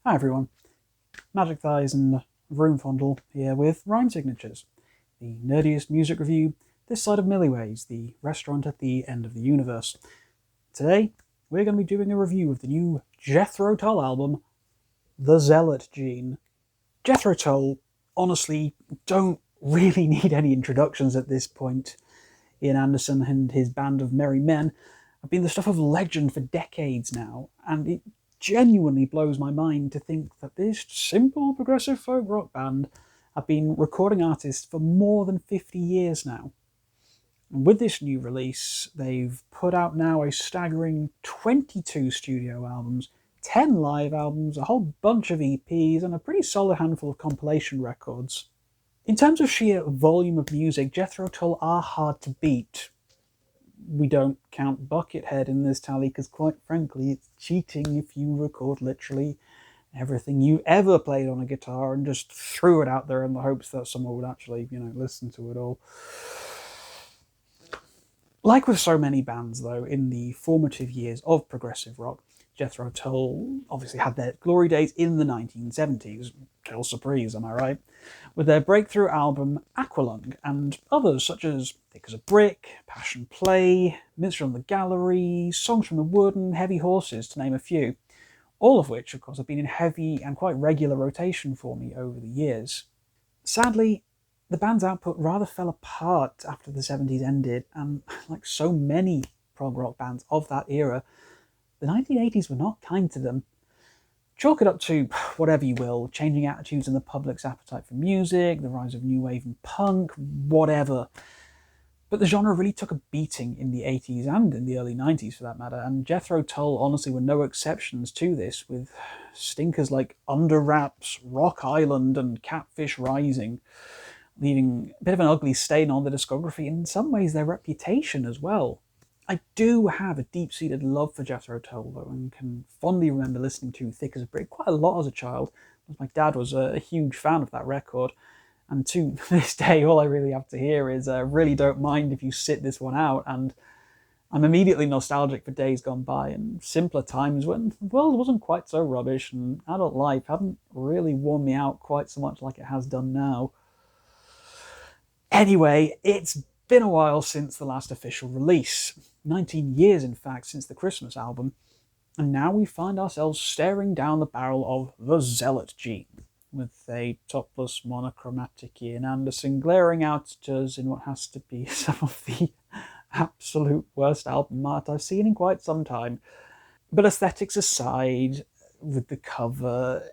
Hi everyone, Magic Thighs and Room Fondle here with Rhyme Signatures, the nerdiest music review this side of Milliways, the restaurant at the end of the universe. Today, we're going to be doing a review of the new Jethro Tull album, The Zealot Gene. Jethro Tull, honestly, don't really need any introductions at this point. Ian Anderson and his band of merry men have been the stuff of legend for decades now, and it genuinely blows my mind to think that this simple progressive folk rock band have been recording artists for more than 50 years now. And with this new release, they've put out now a staggering 22 studio albums, 10 live albums, a whole bunch of EPs, and a pretty solid handful of compilation records. In terms of sheer volume of music, Jethro Tull are hard to beat. We don't count Buckethead in this tally because, quite frankly, it's cheating if you record literally everything you ever played on a guitar and just threw it out there in the hopes that someone would actually, listen to it all. Like with so many bands, though, in the formative years of progressive rock, Jethro Tull obviously had their glory days in the 1970s. Quelle surprise, am I right? With their breakthrough album Aqualung and others such as Thick as a Brick, Passion Play, Minstrel on the Gallery, Songs from the Wood and Heavy Horses, to name a few. All of which, of course, have been in heavy and quite regular rotation for me over the years. Sadly, the band's output rather fell apart after the 70s ended, and like so many prog rock bands of that era, the 1980s were not kind to them. Chalk it up to whatever you will, changing attitudes in the public's appetite for music, the rise of new wave and punk, whatever. But the genre really took a beating in the 80s and in the early 90s for that matter, and Jethro Tull honestly were no exceptions to this, with stinkers like Under Wraps, Rock Island and Catfish Rising, leaving a bit of an ugly stain on the discography and in some ways their reputation as well. I do have a deep-seated love for Jethro Tull, though, and can fondly remember listening to Thick as a Brick quite a lot as a child, as my dad was a huge fan of that record. And to this day, all I really have to hear is really don't mind if you sit this one out, and I'm immediately nostalgic for days gone by and simpler times when the world wasn't quite so rubbish and adult life hadn't really worn me out quite so much like it has done now. Anyway, it's been a while since the last official release. 19 years, in fact, since the Christmas album. And now we find ourselves staring down the barrel of The Zealot Gene, with a topless monochromatic Ian Anderson glaring out at us in what has to be some of the absolute worst album art I've seen in quite some time. But aesthetics aside, with the cover,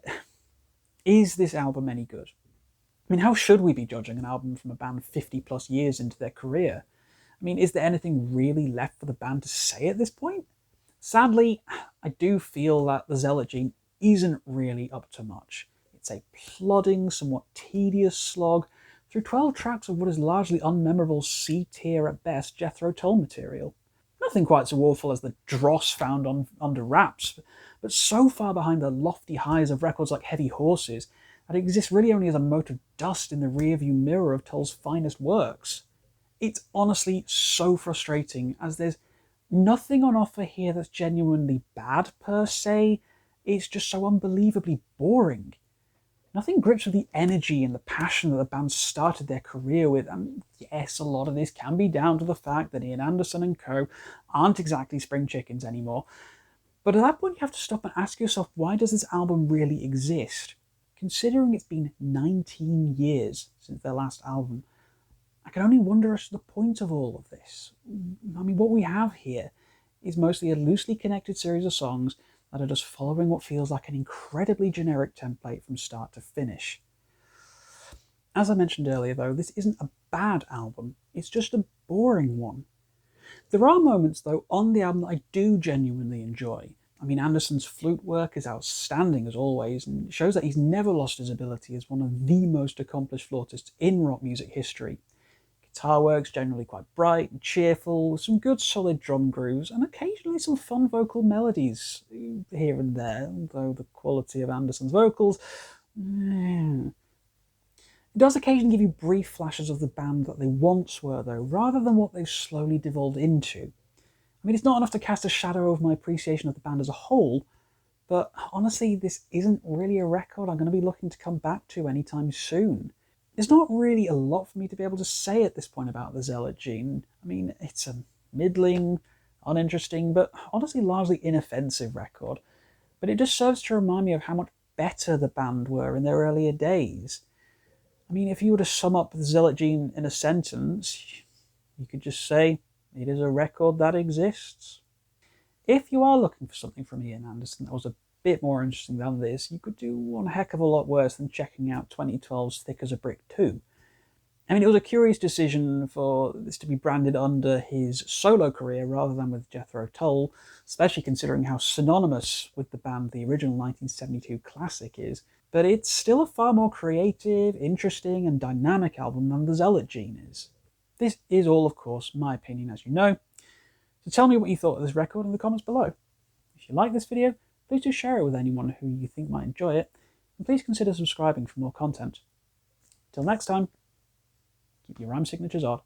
is this album any good? I mean, how should we be judging an album from a band 50 plus years into their career? I mean, is there anything really left for the band to say at this point? Sadly, I do feel that the Zealot Gene isn't really up to much. It's a plodding, somewhat tedious slog through 12 tracks of what is largely unmemorable C-tier at best Jethro Tull material. Nothing quite so awful as the dross found on Under Wraps, but so far behind the lofty highs of records like Heavy Horses that it exists really only as a mote of dust in the rearview mirror of Tull's finest works. It's honestly so frustrating, as there's nothing on offer here that's genuinely bad per se. It's just so unbelievably boring. Nothing grips with the energy and the passion that the band started their career with, and yes, a lot of this can be down to the fact that Ian Anderson and co aren't exactly spring chickens anymore. But at that point you have to stop and ask yourself, why does this album really exist? Considering it's been 19 years since their last album, I can only wonder as to the point of all of this. I mean, what we have here is mostly a loosely connected series of songs that are just following what feels like an incredibly generic template from start to finish. As I mentioned earlier, though, this isn't a bad album, it's just a boring one. There are moments, though, on the album that I do genuinely enjoy. I mean, Anderson's flute work is outstanding as always, and it shows that he's never lost his ability as one of the most accomplished flautists in rock music history. Guitar work's generally quite bright and cheerful, with some good solid drum grooves, and occasionally some fun vocal melodies here and there, although the quality of Anderson's vocals... It does occasionally give you brief flashes of the band that they once were, though, rather than what they've slowly devolved into. I mean, it's not enough to cast a shadow over my appreciation of the band as a whole, But honestly, this isn't really a record I'm going to be looking to come back to anytime soon. There's not really a lot for me to be able to say at this point about the Zealot Gene. I mean, it's a middling, uninteresting, but honestly largely inoffensive record. But it just serves to remind me of how much better the band were in their earlier days. I mean, if you were to sum up the Zealot Gene in a sentence, you could just say, it is a record that exists. If you are looking for something from Ian Anderson that was a bit more interesting than this, you could do one heck of a lot worse than checking out 2012's Thick as a Brick 2. I mean, it was a curious decision for this to be branded under his solo career rather than with Jethro Tull, especially considering how synonymous with the band the original 1972 classic is. But it's still a far more creative, interesting, and dynamic album than the Zealot Gene is. This is all, of course, my opinion, as you know. So tell me what you thought of this record in the comments below. If you like this video, please do share it with anyone who you think might enjoy it, and please consider subscribing for more content. Till next time, keep your rhyme signatures odd.